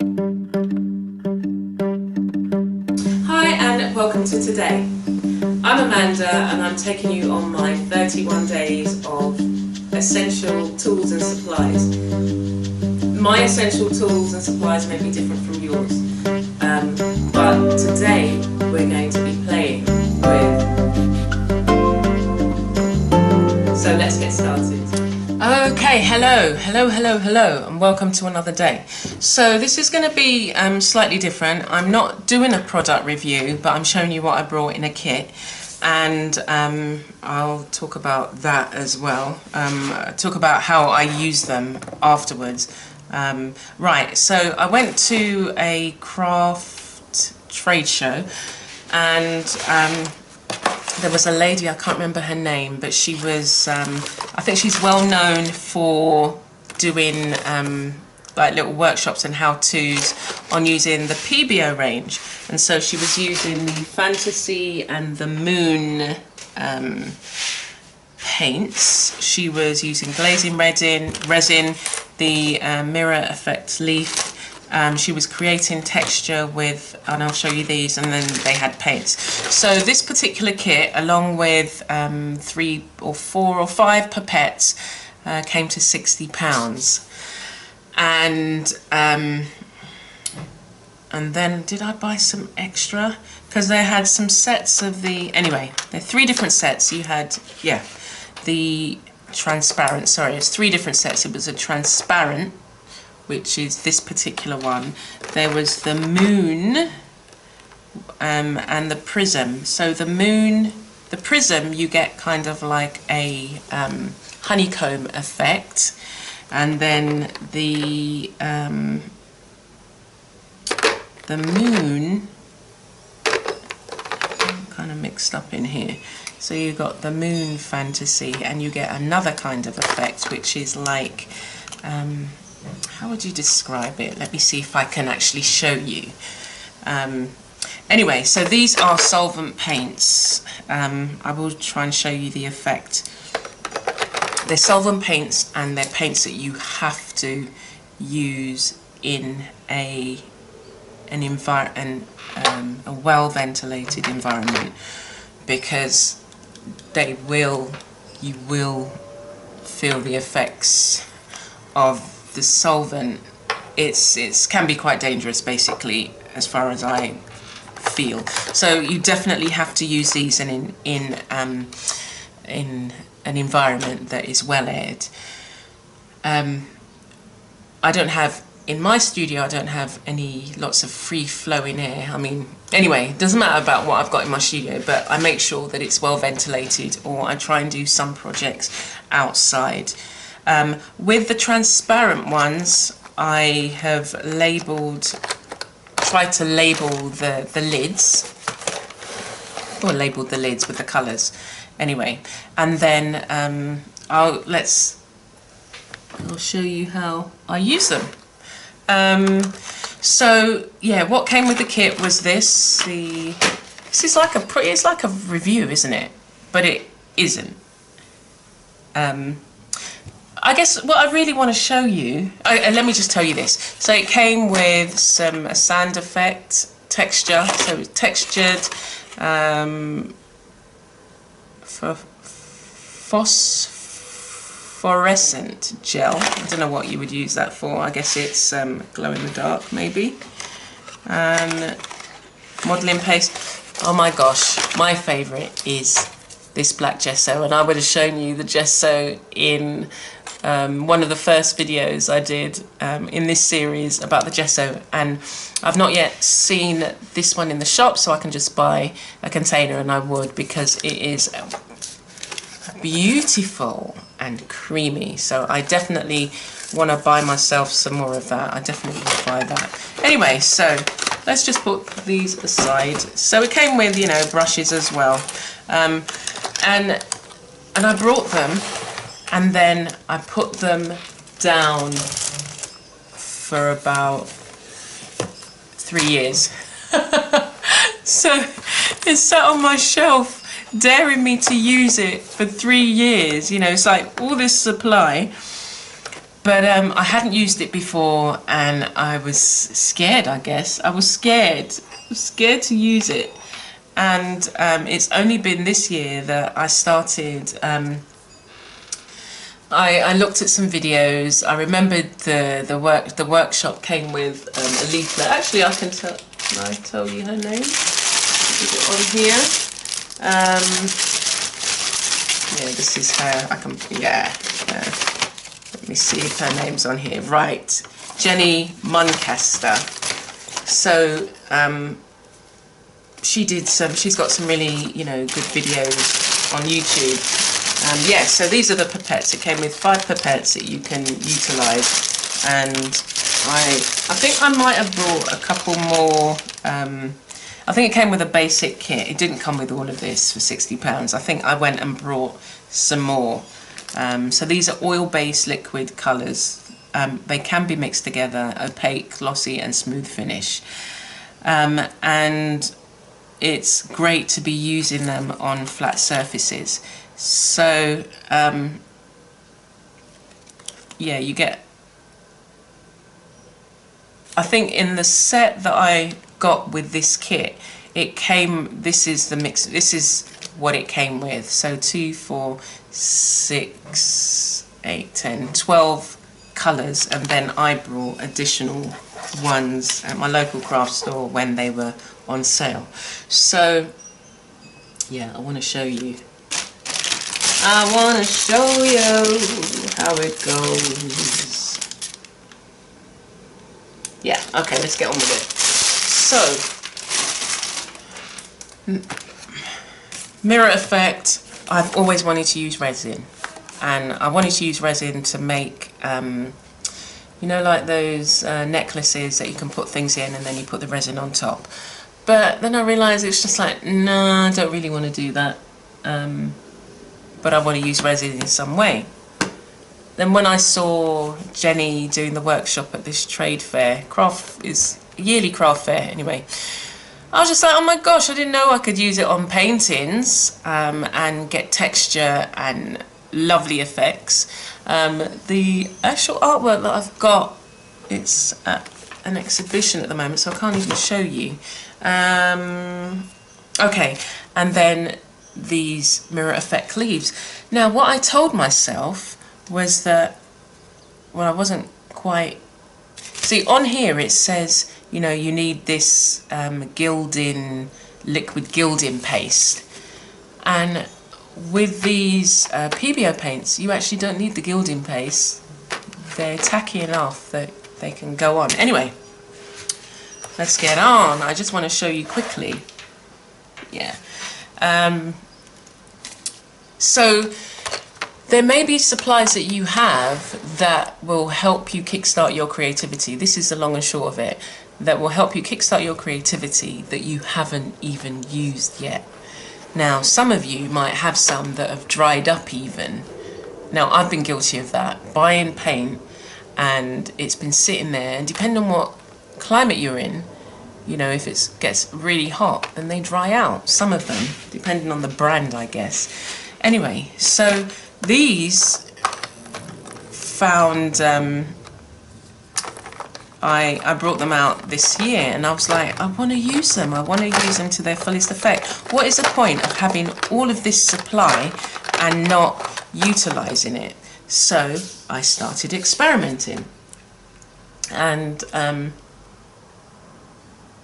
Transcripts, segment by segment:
Hi and welcome to today. I'm Amanda and I'm taking you on my 31 days of essential tools and supplies. My essential tools and supplies may be different from yours, but today we're going to be playing with. So let's get started. Okay, hello, and welcome to another day. So this is going to be slightly different. I'm not doing a product review, but I'm showing you what I brought in a kit, and I'll talk about that as well. Talk about how I use them afterwards. Right, so I went to a craft trade show, and there was a lady, I can't remember her name, but she was, I think she's well known for doing like little workshops and how-tos on using the Pebeo range. And so she was using the Fantasy and the Moon paints. She was using glazing resin, the mirror effect leaf. She was creating texture with, and I'll show you these, and then they had paints. So this particular kit, along with 3 or 4 or 5 pipettes, came to £60. And then did I buy some extra? Because they had some sets of the, anyway, there are 3 different sets. You had, yeah, the transparent, sorry, it's 3 different sets. It was a transparent, which is this particular one. There was the Moon and the Prism. So the Moon, the Prism, you get kind of like a honeycomb effect, and then the Moon, kind of mixed up in here. So you got the Moon Fantasy, and you get another kind of effect, which is like, how would you describe it? Let me see if I can actually show you. Anyway, so these are solvent paints. I will try and show you the effect. They're solvent paints, and they're paints that you have to use in a well ventilated environment, because you will feel the effects of the solvent. It can be quite dangerous, basically, as far as I feel. So you definitely have to use these in an environment that is well aired. I don't have, in my studio, I don't have lots of free flowing air. I mean, anyway, it doesn't matter about what I've got in my studio, but I make sure that it's well ventilated, or I try and do some projects outside. With the transparent ones, I have tried to label the lids, or labelled the lids with the colours. Anyway, and then I'll show you how I use them. So yeah, what came with the kit was this. This is like it's like a review, isn't it? But it isn't. I guess what I really want to show you, let me just tell you this. So it came with a sand effect texture, so it was textured phosphorescent gel. I don't know what you would use that for. I guess it's glow in the dark, maybe. And modelling paste. Oh my gosh, my favourite is this black gesso, and I would have shown you the gesso in one of the first videos I did in this series about the gesso, and I've not yet seen this one in the shop, so I can just buy a container, and I would, because it is beautiful and creamy. So I definitely want to buy myself some more of that. I definitely will buy that. Anyway, so let's just put these aside. So it came with, you know, brushes as well, and I brought them, and then I put them down for about 3 years. So it sat on my shelf, daring me to use it for 3 years. You know, it's like all this supply, But I hadn't used it before, and I was scared, I guess. I was scared to use it. And it's only been this year that I started. I looked at some videos. I remembered the workshop came with a leaflet. Actually, can I tell you her name? Is it on here? Yeah, this is her. Let me see if her name's on here. Right, Jenny Muncaster. So she's got some really, good videos on YouTube. Yeah, so these are the pipettes. It came with 5 pipettes that you can utilise, and I think I might have brought a couple more. I think it came with a basic kit. It didn't come with all of this for £60. I think I went and brought some more. So these are oil-based liquid colours. They can be mixed together: opaque, glossy, and smooth finish. And it's great to be using them on flat surfaces. So yeah, you get, I think in the set that I got with this kit, this is the mix, this is what it came with. So 2, 4, 6, 8, 10, 12 colours, and then I brought additional ones at my local craft store when they were on sale. So yeah, I want to show you. I want to show you how it goes. Yeah, okay, let's get on with it. So, mirror effect. I've always wanted to use resin, and I wanted to use resin to make, like those necklaces that you can put things in and then you put the resin on top. But then I realised it's just like, nah, I don't really want to do that. But I want to use resin in some way. Then when I saw Jenny doing the workshop at this trade fair, yearly craft fair anyway, I was just like, oh my gosh, I didn't know I could use it on paintings and get texture and lovely effects. The actual artwork that I've got, it's at an exhibition at the moment, so I can't even show you. Okay, and then these mirror effect sleeves. Now what I told myself was that, well, I wasn't quite, see on here it says, you need this liquid gilding paste, and with these Pebeo paints you actually don't need the gilding paste. They're tacky enough that they can go on. Anyway, let's get on. I just want to show you quickly. Yeah. So there may be supplies that you have that will help you kickstart your creativity. This is the long and short of it. That will help you kickstart your creativity that you haven't even used yet. Now, some of you might have some that have dried up even. Now, I've been guilty of that. Buying paint and it's been sitting there, and depending on what climate you're in, if it gets really hot, then they dry out. Some of them, depending on the brand, I guess. Anyway, so these found, I brought them out this year, and I was like, I want to use them. I want to use them to their fullest effect. What is the point of having all of this supply and not utilising it? So I started experimenting, and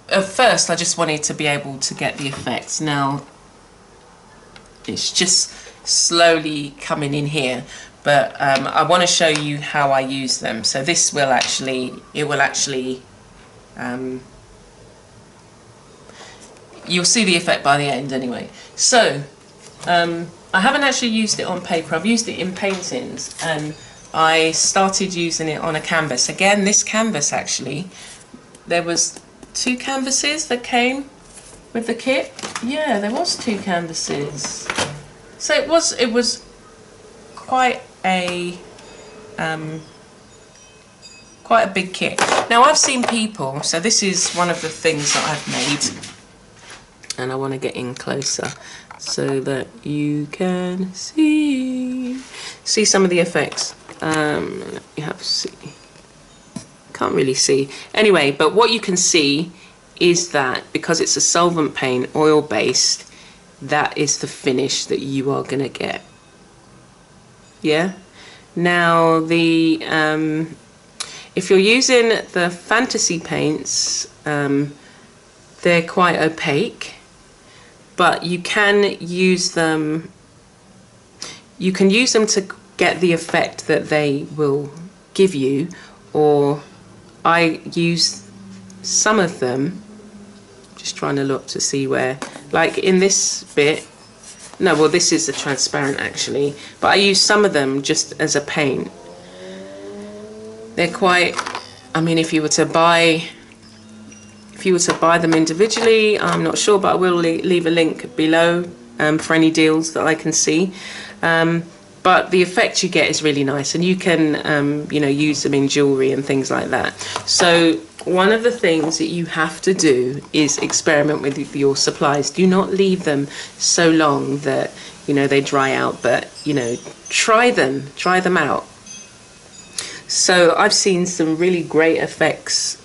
at first I just wanted to be able to get the effects. Now it's just slowly coming in here, but I want to show you how I use them. So this will actually, you'll see the effect by the end anyway. So I haven't actually used it on paper. I've used it in paintings, and I started using it on a canvas. Again, this canvas actually, there was 2 canvases that came with the kit. Yeah, there was 2 canvases. So it was quite a big kit. Now I've seen people, so this is one of the things that I've made, and I want to get in closer so that you can see some of the effects. let me have a see. Can't really see. Anyway, but what you can see is that because it's a solvent paint, oil based, that is the finish that you are gonna get. Yeah. Now the if you're using the fantasy paints, they're quite opaque, but you can use them. You can use them to get the effect that they will give you, or I use some of them, just trying to look to see where, like in this bit, no, well this is the transparent actually, but I use some of them just as a paint. They're quite, I mean, if you were to buy them individually, I'm not sure, but I will leave a link below for any deals that I can see. But the effect you get is really nice, and you can, you know, use them in jewelry and things like that. So one of the things that you have to do is experiment with your supplies. Do not leave them so long that, you know, they dry out, but, you know, try them out. So I've seen some really great effects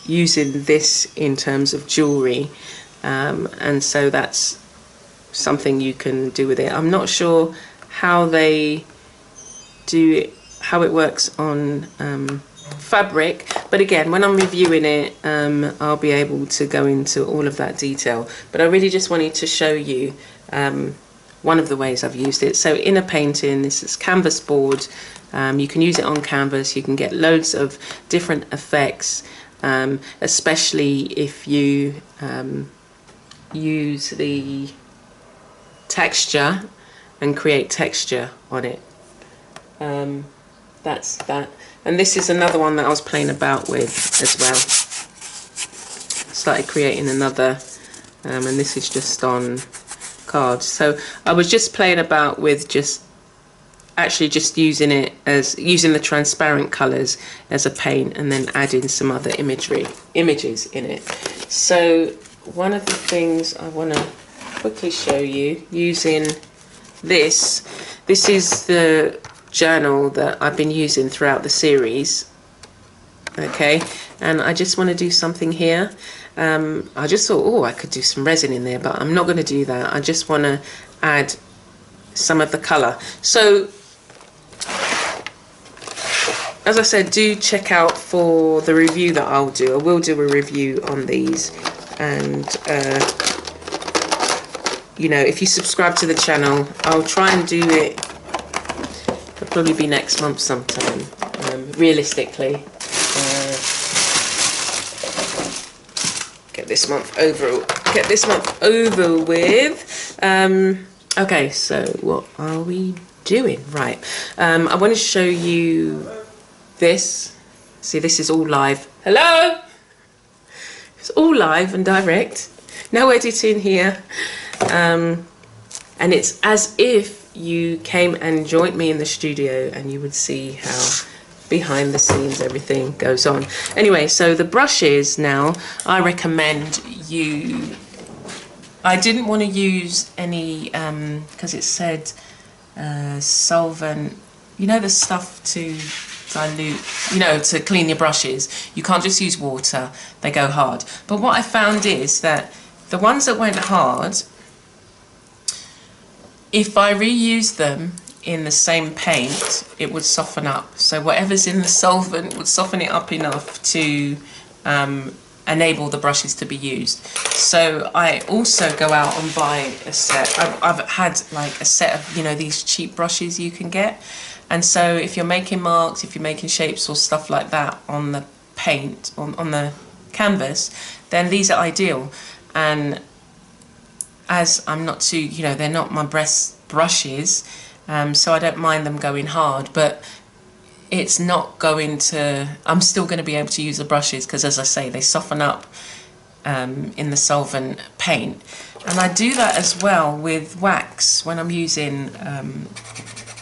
using this in terms of jewelry, and so that's something you can do with it. I'm not sure how they do it, how it works on fabric, but again, when I'm reviewing it, I'll be able to go into all of that detail. But I really just wanted to show you one of the ways I've used it. So in a painting, this is canvas board. You can use it on canvas. You can get loads of different effects, especially if you use the texture and create texture on it. That's that. And this is another one that I was playing about with as well. Started creating another, and this is just on cards. So I was just playing about with just using it as, using the transparent colors as a paint, and then adding some other images in it. So one of the things I want to quickly show you using this is the journal that I've been using throughout the series. Okay, and I just want to do something here. I just thought, oh, I could do some resin in there, but I'm not going to do that. I just want to add some of the color. So as I said, do check out for the review that I'll do. I will do a review on these, and you know, if you subscribe to the channel, I'll try and do it. It'll probably be next month sometime, realistically. Get this month over with. Okay, so what are we doing? Right, I want to show you this. See, this is all live. Hello, it's all live and direct, no editing here. And it's as if you came and joined me in the studio, and you would see how behind the scenes everything goes on. Anyway, so the brushes now, I recommend you, I didn't want to use any, because it said solvent, you know, the stuff to dilute, you know, to clean your brushes. You can't just use water, they go hard. But what I found is that the ones that went hard, if I reused them in the same paint, it would soften up. So whatever's in the solvent would soften it up enough to enable the brushes to be used. So I also go out and buy a set. I've had like a set of, you know, these cheap brushes you can get. And so if you're making marks, if you're making shapes or stuff like that on the paint, on the canvas, then these are ideal. And as I'm not too, you know, they're not my best brushes, so I don't mind them going hard, but it's not going to, I'm still going to be able to use the brushes because, as I say, they soften up in the solvent paint. And I do that as well with wax when I'm using,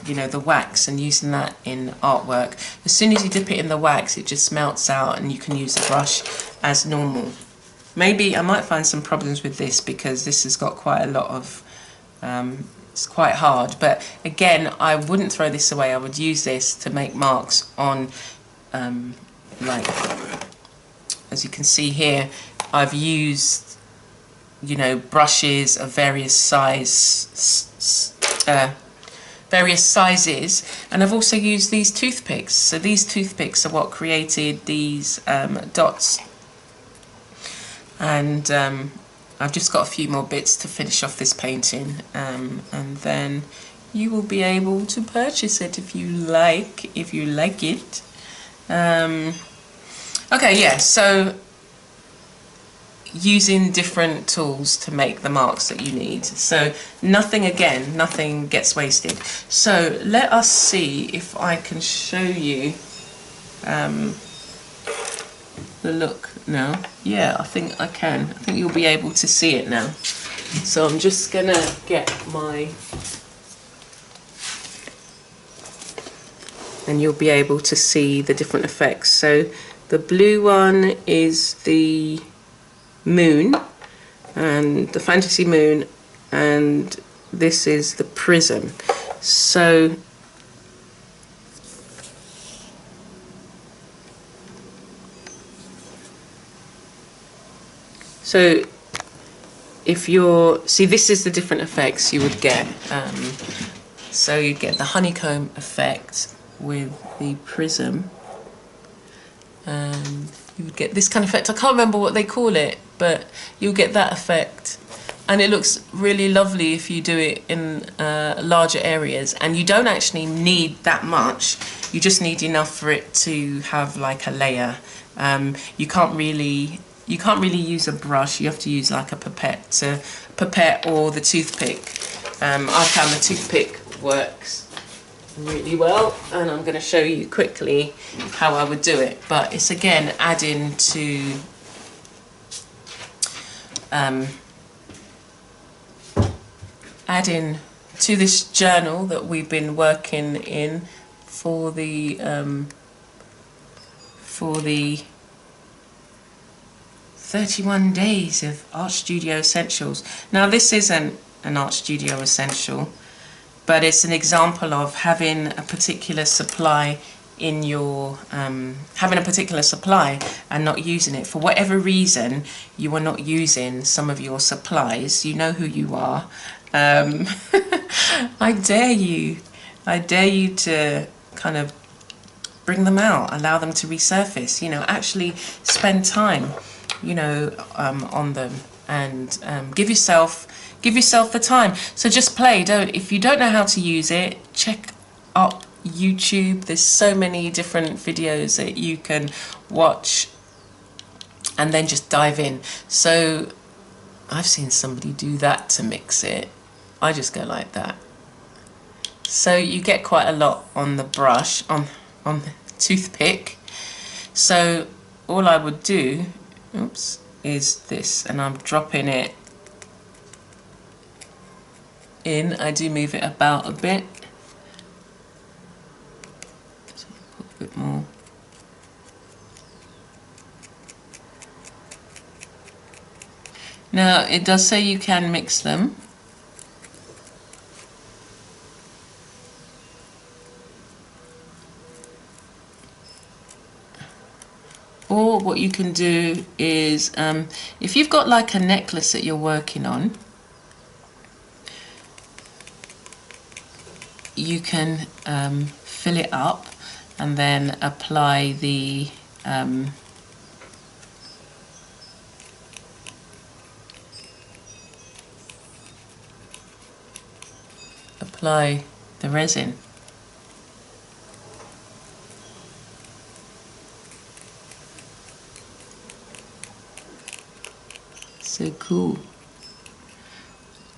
you know, the wax and using that in artwork. As soon as you dip it in the wax, it just melts out and you can use the brush as normal. Maybe I might find some problems with this because this has got quite a lot of it's quite hard, but again, I wouldn't throw this away. I would use this to make marks on, like, as you can see here, I've used, you know, brushes of various sizes, and I've also used these toothpicks. So these toothpicks are what created these dots, and I've just got a few more bits to finish off this painting, and then you will be able to purchase it if you like it. Okay, yeah, so using different tools to make the marks that you need. So nothing gets wasted. So let us see if I can show you the look now. Yeah, I think I can. I think you'll be able to see it now. So I'm just gonna get my, and you'll be able to see the different effects. So the blue one is the moon, and the fantasy moon, and this is the prism. So if you're, see, this is the different effects you would get. So you'd get the honeycomb effect with the prism, and you would get this kind of effect. I can't remember what they call it, but you'll get that effect, and it looks really lovely if you do it in larger areas, and you don't actually need that much. You just need enough for it to have like a layer. You can't really use a brush. You have to use like a pipette or the toothpick. I found the toothpick works really well, and I'm going to show you quickly how I would do it. But it's again adding to this journal that we've been working in for the 31 days of Art Studio Essentials. Now this isn't an Art Studio Essential, but it's an example of having a particular supply in your, having a particular supply and not using it. For whatever reason you are not using some of your supplies, you know who you are. I dare you to kind of bring them out, allow them to resurface, you know, actually spend time, you know, on them, and give yourself the time. So just play. If you don't know how to use it, check up YouTube. There's so many different videos that you can watch, and then just dive in. So I've seen somebody do that to mix it. I just go like that. So you get quite a lot on the brush, on the toothpick. So all I would do, oops, is this, and I'm dropping it in. I do move it about a bit. So put a bit more. Now it does say you can mix them. Or what you can do is, if you've got like a necklace that you're working on, you can fill it up and then apply the resin. So cool.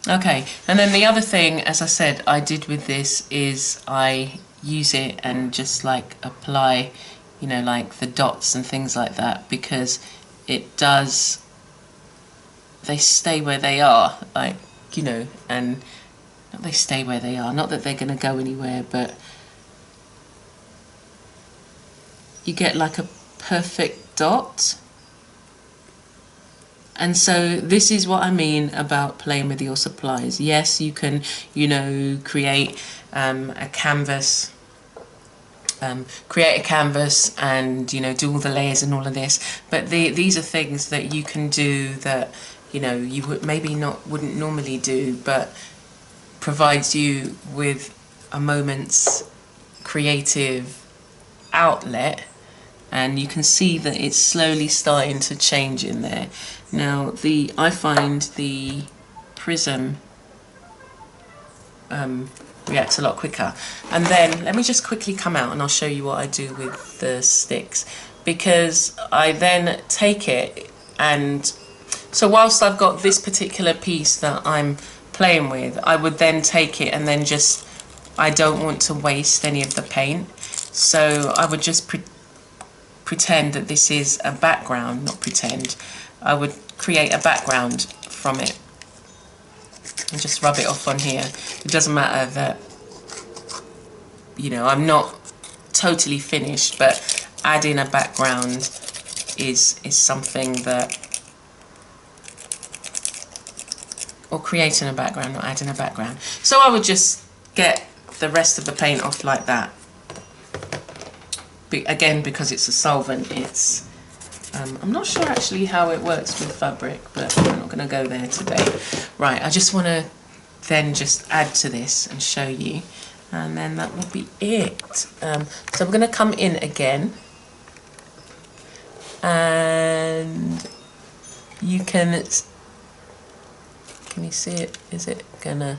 Okay, and then the other thing, as I said, I did with this is I use it and just like apply, you know, like the dots and things like that, because it does, they stay where they are, like, you know, and they stay where they are, not that they're going to go anywhere, but you get like a perfect dot. And so this is what I mean about playing with your supplies. Yes, you can, you know, create a canvas, and, you know, do all the layers and all of this. But these are things that you can do that, you know, you would wouldn't normally do, but provides you with a moment's creative outlet. And you can see that it's slowly starting to change in there. Now I find the prism reacts a lot quicker. And then let me just quickly come out and I'll show you what I do with the sticks, because I then take it, and so whilst I've got this particular piece that I'm playing with, I would then take it and then just, I don't want to waste any of the paint, so I would just pretend that this is a background, not pretend, I would create a background from it and just rub it off on here. It doesn't matter that, you know, I'm not totally finished, but adding a background is something that, or creating a background, not adding a background. So I would just get the rest of the paint off like that. Again, because it's a solvent, it's I'm not sure actually how it works with fabric, but we're not going to go there today. Right, I just want to then just add to this and show you, and then that will be it. So we're going to come in again, and you can you see it? Is it gonna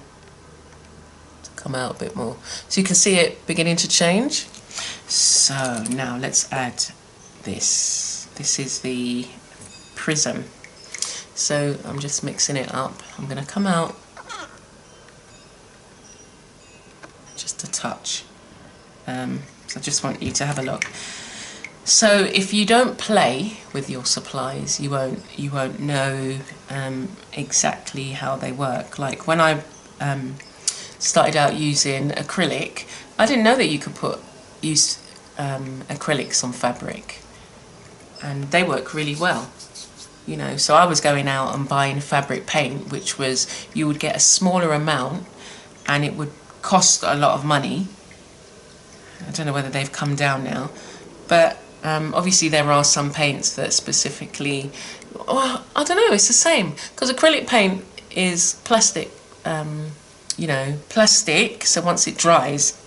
come out a bit more? So you can see it beginning to change. So now let's add this. This is the prism. So I'm just mixing it up. I'm going to come out just a touch. So I just want you to have a look. So if you don't play with your supplies, you won't know exactly how they work. Like when I started out using acrylic, I didn't know that you could use acrylics on fabric, and they work really well, you know. So I was going out and buying fabric paint, which was, you would get a smaller amount and it would cost a lot of money. I don't know whether they've come down now, but obviously there are some paints that specifically, well, I don't know, it's the same, because acrylic paint is plastic, you know, plastic, so once it dries,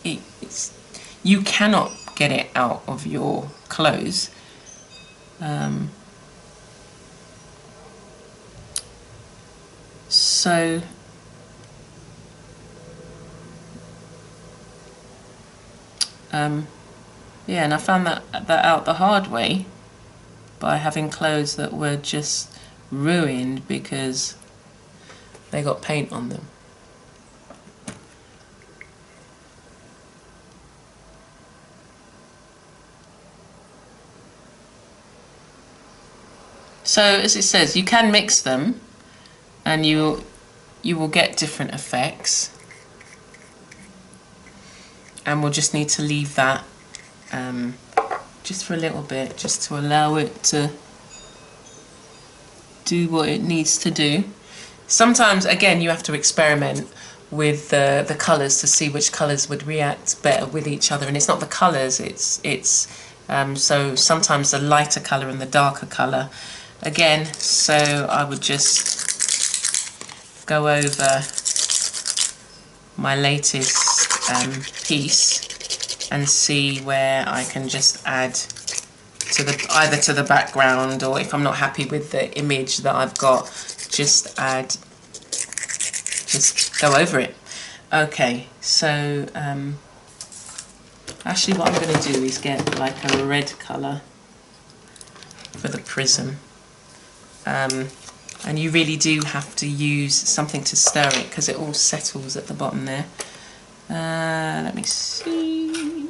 you cannot get it out of your clothes. So yeah, and I found that out the hard way by having clothes that were just ruined because they got paint on them. So as it says, you can mix them and you will get different effects, and we'll just need to leave that just for a little bit, just to allow it to do what it needs to do. Sometimes, again, you have to experiment with the colours to see which colours would react better with each other, and it's not the colours, it's so sometimes the lighter colour and the darker colour. Again, so I would just go over my latest piece and see where I can just add to either to the background, or if I'm not happy with the image that I've got, just go over it. Okay, so actually what I'm going to do is get like a red colour for the prism. And you really do have to use something to stir it because it all settles at the bottom there. Let me see.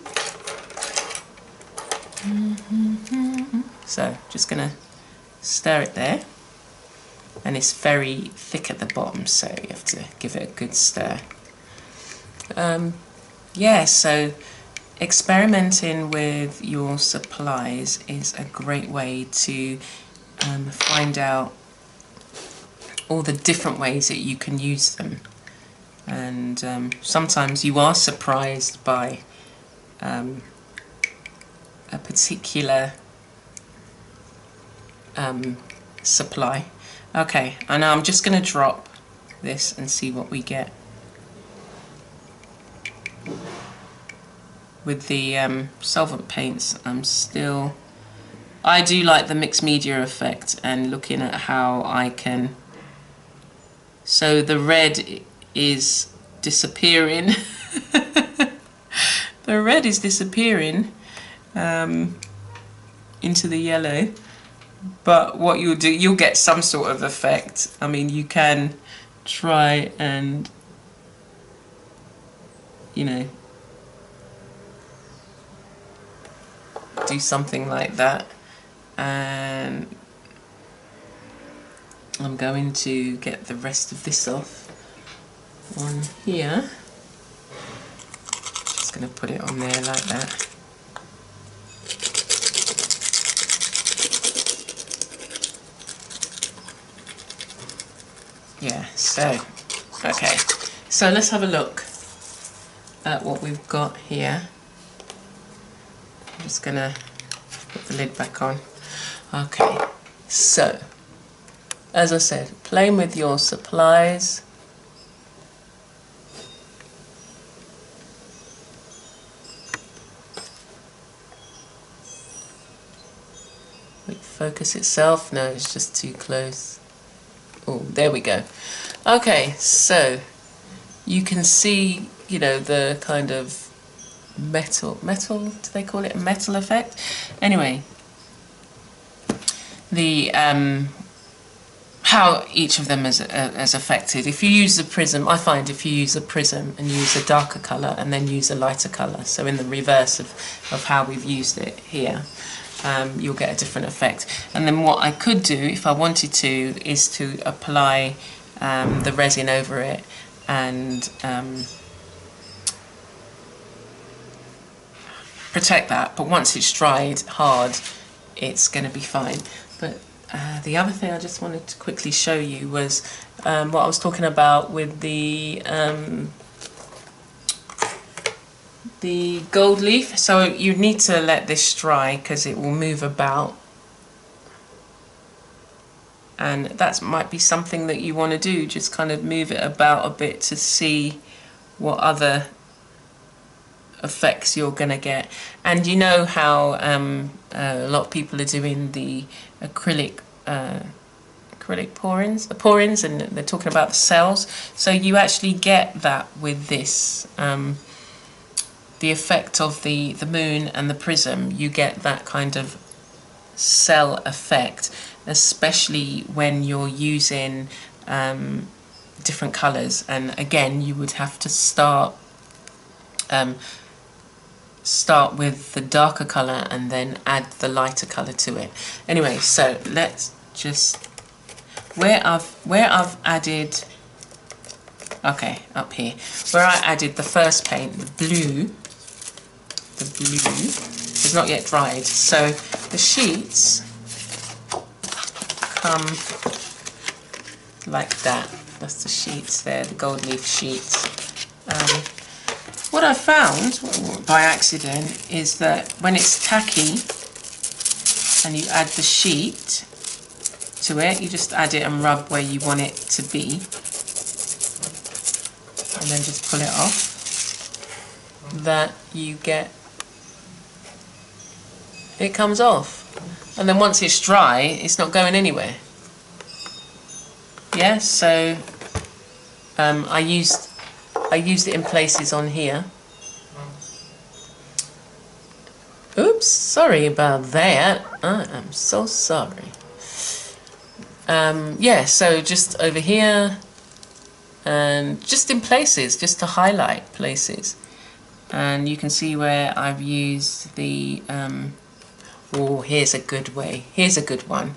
So just gonna stir it there, and it's very thick at the bottom, so you have to give it a good stir. Yeah, so experimenting with your supplies is a great way to find out all the different ways that you can use them. And sometimes you are surprised by a particular supply. Okay, and now I'm just going to drop this and see what we get. With the solvent paints, I do like the mixed media effect, and looking at how I can, so the red is disappearing. The red is disappearing into the yellow, but what you'll do, you'll get some sort of effect. I mean, you can try and, you know, do something like that. And I'm going to get the rest of this off on here. Just going to put it on there like that. Yeah, so, okay. So let's have a look at what we've got here. I'm just going to put the lid back on. Okay, so, as I said, playing with your supplies. Will it focus itself? No, it's just too close. Oh, there we go. Okay, so you can see, you know, the kind of metal, do they call it a metal effect? Anyway, the how each of them is affected. If you use the prism, I find if you use a prism and use a darker colour and then use a lighter colour, so in the reverse of how we've used it here, you'll get a different effect. And then what I could do, if I wanted to, is to apply the resin over it and protect that. But once it's dried hard, it's going to be fine. But the other thing I just wanted to quickly show you was what I was talking about with the gold leaf. So you need to let this dry because it will move about, and that might be something that you want to do, just kind of move it about a bit to see what other effects you're going to get. And you know how a lot of people are doing the acrylic pourings, and they're talking about the cells. So you actually get that with this. The effect of the moon and the prism, you get that kind of cell effect, especially when you're using different colours. And again, you would have to start with the darker colour and then add the lighter colour to it. Anyway, so let's just, where I've added, okay, up here, where I added the first paint, the blue is not yet dried, so the sheets come like that. That's the sheets there, the gold leaf sheets. What I found by accident is that when it's tacky and you add the sheet to it, you just add it and rub where you want it to be, and then just pull it off, that you get, it comes off. And then once it's dry, it's not going anywhere. Yeah, so I used it in places on here. Oops, sorry about that. I am so sorry. Yeah, so just over here, and just in places, just to highlight places. And you can see where I've used the, oh, here's a good way. Here's a good one.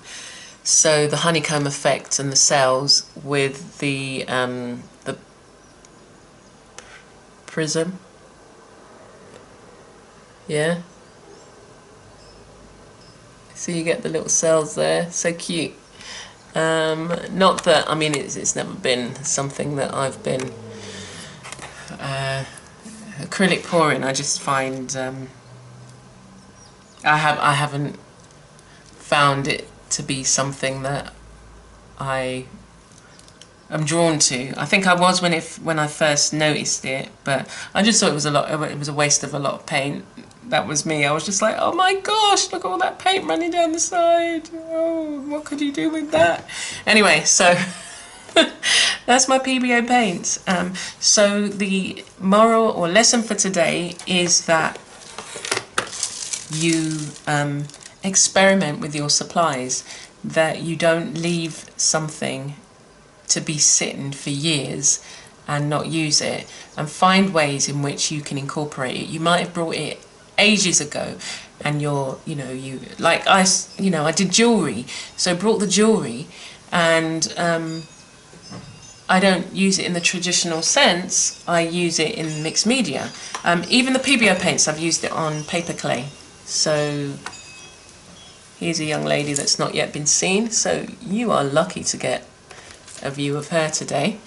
So the honeycomb effect and the cells with the prism. Yeah. So you get the little cells there. So cute. Not that, I mean, it's never been something that I've been acrylic pouring. I just find I haven't found it to be something that I am drawn to. I think I was when I first noticed it, but I just thought it was a waste of a lot of paint. That was me. I was just like, oh my gosh, look at all that paint running down the side. Oh, what could you do with that? Anyway, so that's my Pebeo paints. So the moral or lesson for today is that you experiment with your supplies, that you don't leave something to be sitting for years and not use it, and find ways in which you can incorporate it. You might have brought it ages ago and I did jewellery, so brought the jewellery, and I don't use it in the traditional sense, I use it in mixed media. Even the Pebeo paints, I've used it on paper clay. So here's a young lady that's not yet been seen, so you are lucky to get a view of her today.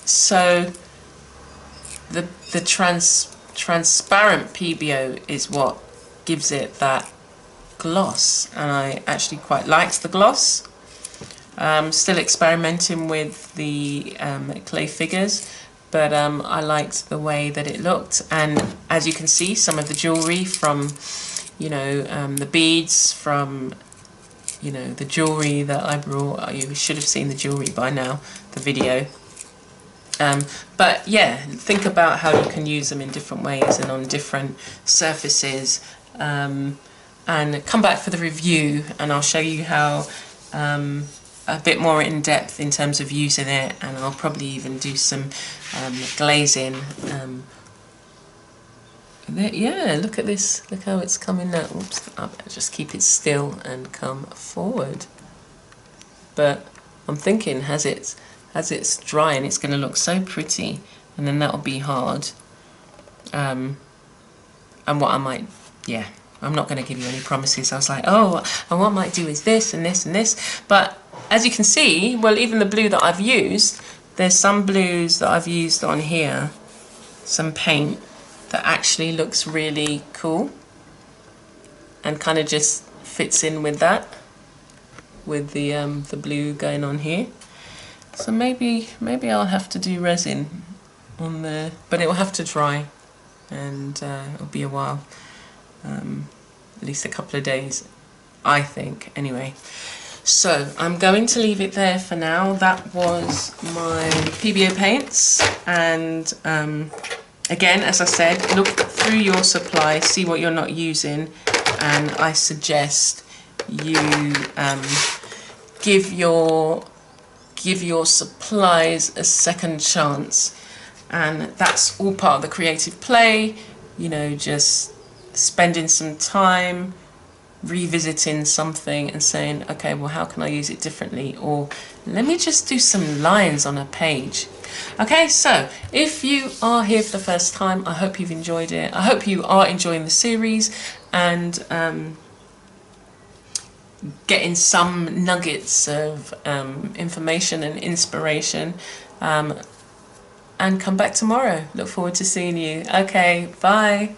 So the transparent Pebeo is what gives it that gloss, and I actually quite liked the gloss. Still experimenting with the clay figures, but I liked the way that it looked. And as you can see, some of the jewellery from, the beads from, the jewellery that I brought. You should have seen the jewellery by now, the video. But yeah, think about how you can use them in different ways and on different surfaces. And come back for the review, and I'll show you how a bit more in depth in terms of using it, and I'll probably even do some glazing. Yeah, look at this, look how it's coming now. Oops, I'll just keep it still and come forward. But I'm thinking as it's drying, it's going to look so pretty, and then that'll be hard. And what I might, yeah, I'm not going to give you any promises. I was like, oh, and what I might do is this and this and this. But as you can see, well, even the blue that I've used, there's some blues that I've used on here, some paint that actually looks really cool and kind of just fits in with that, with the blue going on here. So maybe I'll have to do resin on there, but it will have to dry, and it'll be a while, at least a couple of days, I think, anyway. So I'm going to leave it there for now. That was my Pebeo paints, and again, as I said, look through your supply, see what you're not using, and I suggest you give your supplies a second chance. And that's all part of the creative play, just spending some time revisiting something and saying, okay, well, how can I use it differently? Or let me just do some lines on a page. Okay, so if you are here for the first time, I hope you've enjoyed it. I hope you are enjoying the series and getting some nuggets of information and inspiration. And come back tomorrow. Look forward to seeing you. Okay, bye.